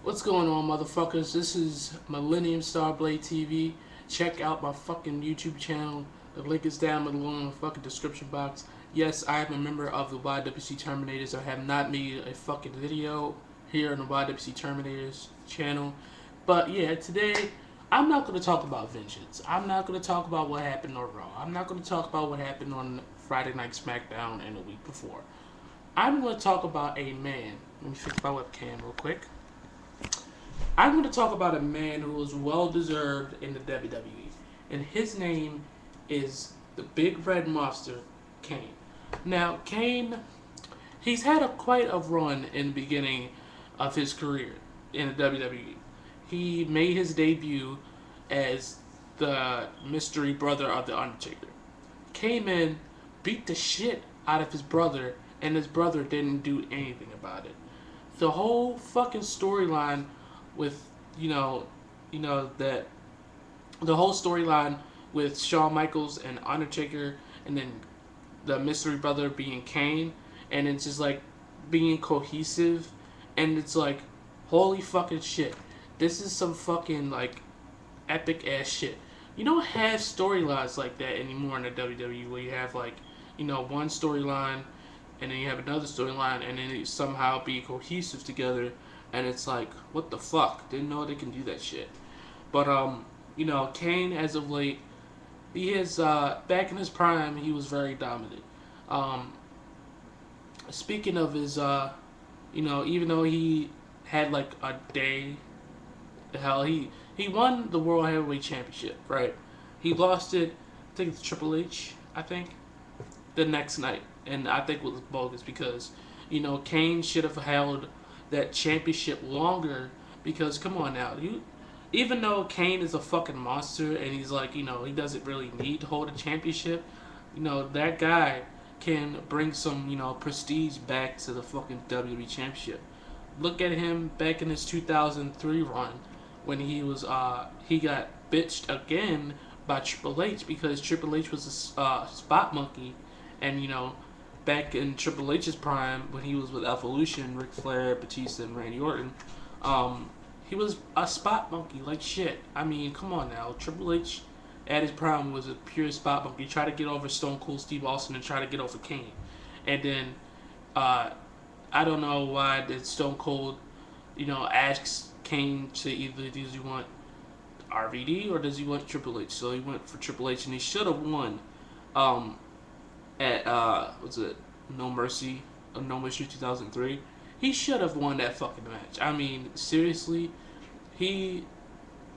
What's going on, motherfuckers? This is Millineumstarblade TV. Check out my fucking YouTube channel. The link is down below in the fucking description box. Yes, I am a member of the YWC Terminators. I have not made a fucking video here on the YWC Terminators channel. But yeah, today I'm not going to talk about vengeance. I'm not going to talk about what happened on Raw. I'm not going to talk about what happened on Friday Night SmackDown and the week before. I'm going to talk about a man. Let me fix my webcam real quick. I'm going to talk about a man who was well deserved in the WWE, and his name is the Big Red Monster, Kane. Now, Kane, he's had quite a run in the beginning of his career in the WWE. He made his debut as the mystery brother of The Undertaker. Came in, beat the shit out of his brother, and his brother didn't do anything about it. The whole fucking storyline with that the whole storyline with Shawn Michaels and Undertaker, and then the mystery brother being Kane, and it's just like being cohesive, and it's like, holy fucking shit, this is some fucking like epic ass shit. You don't have storylines like that anymore in the WWE, where you have like, one storyline and then you have another storyline and then they somehow be cohesive together. And it's like, what the fuck? Didn't know they can do that shit. But, Kane, as of late, he is, back in his prime, he was very dominant. Speaking of his, even though he had, like, a day, hell, he won the World Heavyweight Championship, right? He lost it, I think it's Triple H, the next night. And I think it was bogus because, Kane should have held that championship longer, because come on now, even though Kane is a fucking monster and he's like, he doesn't really need to hold a championship, that guy can bring some, prestige back to the fucking WWE championship. Look at him back in his 2003 run when he got bitched again by Triple H because Triple H was a spot monkey, and back in Triple H's prime, when he was with Evolution, Ric Flair, Batista, and Randy Orton, he was a spot monkey like shit. I mean, come on now. Triple H at his prime was a pure spot monkey. He tried to get over Stone Cold Steve Austin and try to get over Kane. And then, I don't know why did Stone Cold, asks Kane to either, does he want RVD or does he want Triple H? So he went for Triple H, and he should have won. At what's it, No Mercy 2003, he should have won that fucking match. I mean, seriously, he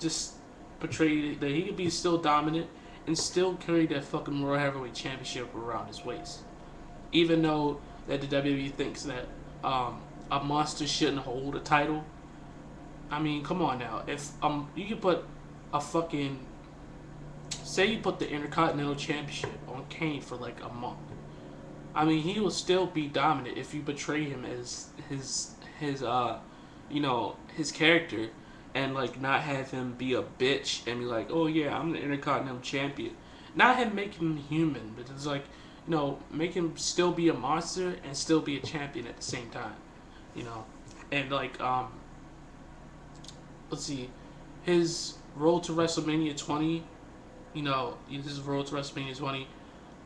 just portrayed that he could be still dominant and still carry that fucking World Heavyweight Championship around his waist, even though that the WWE thinks that a monster shouldn't hold a title. I mean, come on now. If you could put a fucking, say you put the Intercontinental Championship on Kane for like a month, I mean, he will still be dominant if you betray him as his character, and like not have him be a bitch and be like, oh yeah, I'm the Intercontinental Champion. Not him make him human, but it's like, make him still be a monster and still be a champion at the same time, and like let's see, his road to WrestleMania 20. His road to WrestleMania 20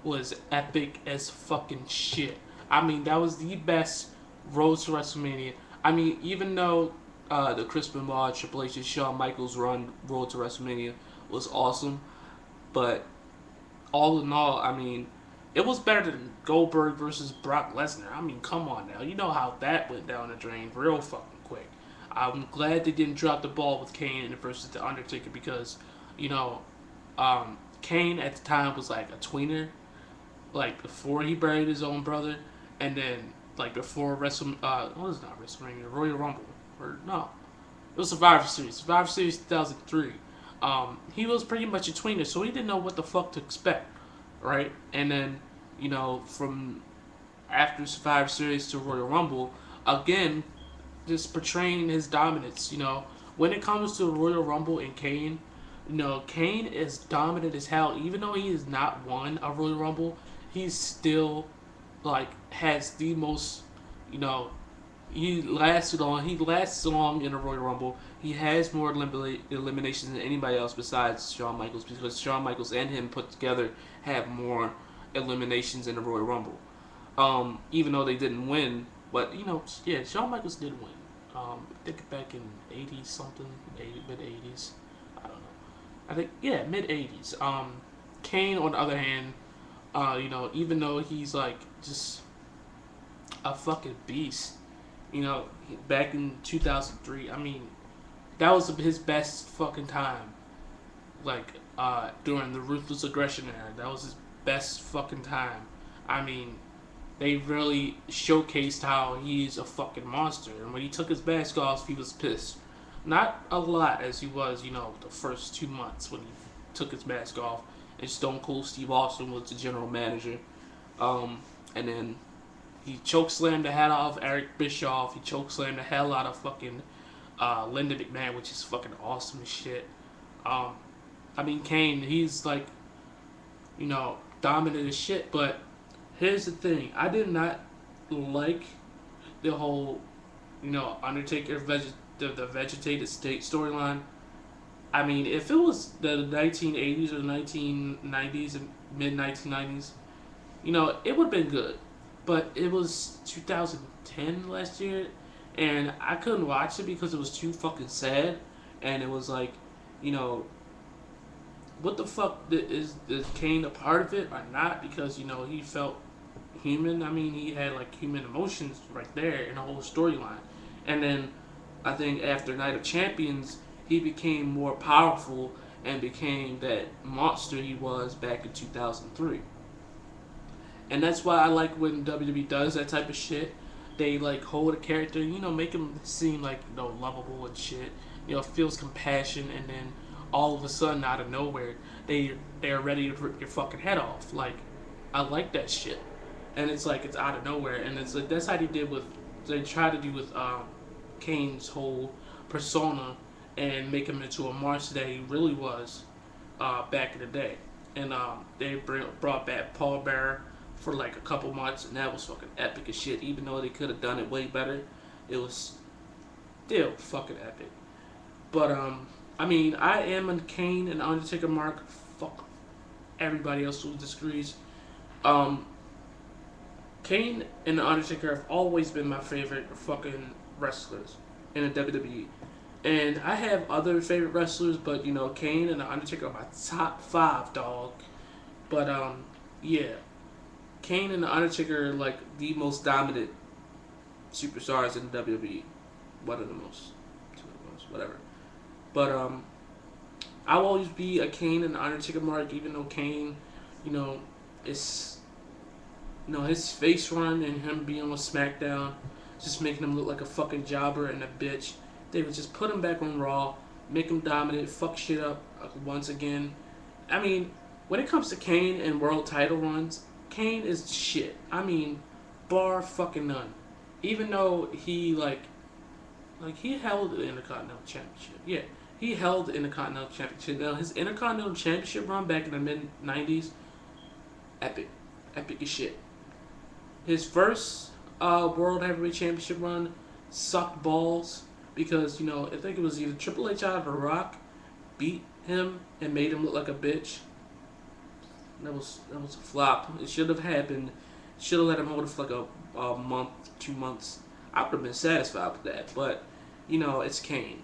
was epic as fucking shit. I mean, that was the best road to WrestleMania. I mean, even though the Chris Benoit, Triple H, and Shawn Michaels run road to WrestleMania was awesome, but all in all, I mean, it was better than Goldberg versus Brock Lesnar. I mean, come on now. You know how that went down the drain real fucking quick. I'm glad they didn't drop the ball with Kane versus The Undertaker because, Kane at the time was like a tweener, like before he buried his own brother, and then like before what was not WrestleMania, Royal Rumble, or no, it was Survivor Series 2003. He was pretty much a tweener, so he didn't know what the fuck to expect, right? And then from after Survivor Series to Royal Rumble, again, just portraying his dominance. When it comes to Royal Rumble and Kane. Kane is dominant as hell. Even though he has not won a Royal Rumble, he's still, like, has the most, He lasted long. He lasts long in a Royal Rumble. He has more eliminations than anybody else besides Shawn Michaels, because Shawn Michaels and him put together have more eliminations in the Royal Rumble. Even though they didn't win, but yeah, Shawn Michaels did win. I think back in 80s something, mid 80s. I don't know. I think yeah, mid 80s. Kane on the other hand, even though he's like just a fucking beast, back in 2003, I mean, that was his best fucking time. Like during the Ruthless Aggression era, that was his best fucking time. I mean, they really showcased how he's a fucking monster. And when he took his mask off, he was pissed. Not a lot as he was, the first 2 months when he took his mask off. And Stone Cold Steve Austin was the general manager. And then he chokeslammed the head off Eric Bischoff. He chokeslammed the hell out of fucking Linda McMahon, which is fucking awesome as shit. I mean, Kane, he's like, dominant as shit, but here's the thing. I did not like the whole, Undertaker the vegetated state storyline. I mean, if it was the 1980s or 1990s and mid 1990s, it would have been good. But it was 2010 last year, and I couldn't watch it because it was too fucking sad. And it was like, what the fuck is Kane a part of it or not? Because he felt human. I mean, he had like human emotions right there in the whole storyline. And then I think after Night of Champions, he became more powerful and became that monster he was back in 2003. And that's why I like when WWE does that type of shit. They like hold a character, make him seem like lovable and shit. Feels compassion, and then all of a sudden, out of nowhere, they're ready to rip your fucking head off. Like, I like that shit, and it's like it's out of nowhere, and it's like that's how they tried to do with Kane's whole persona and make him into a monster that he really was back in the day. And they brought back Paul Bearer for like a couple months, and that was fucking epic as shit. Even though they could have done it way better, it was still fucking epic. But I mean, I am a Kane and Undertaker mark. Fuck everybody else who disagrees. Kane and the Undertaker have always been my favorite fucking wrestlers in the WWE. And I have other favorite wrestlers, but Kane and the Undertaker are my top 5, dog. But yeah, Kane and the Undertaker are like the most dominant superstars in the WWE. One of the most, two of the most, whatever. But I'll always be a Kane and the Undertaker mark, even though Kane, is, his face run and him being on SmackDown, just making him look like a fucking jobber and a bitch. They would just put him back on Raw, make him dominant, fuck shit up once again. I mean, when it comes to Kane and world title runs, Kane is shit. I mean, bar fucking none. Even though he he held the Intercontinental Championship. Yeah, he held the Intercontinental Championship. Now his Intercontinental Championship run back in the mid '90s, epic as shit. His first World Heavyweight Championship run sucked balls because I think it was either Triple H out of The Rock beat him and made him look like a bitch. That was a flop. It should have happened. Should have let him hold it for like a month, 2 months. I would have been satisfied with that. But it's Kane.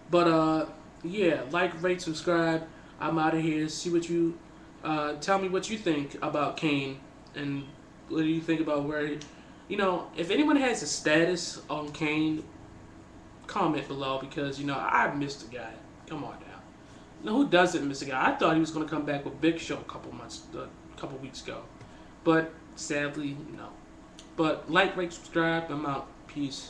But yeah, like, rate, subscribe. I'm out of here. See what you tell me what you think about Kane, and what do you think about where if anyone has a status on Kane, comment below, because I missed the guy. Come on now. Who doesn't miss a guy? I thought he was going to come back with Big Show a couple weeks ago, but sadly no. But like, rate, subscribe. I'm out. Peace.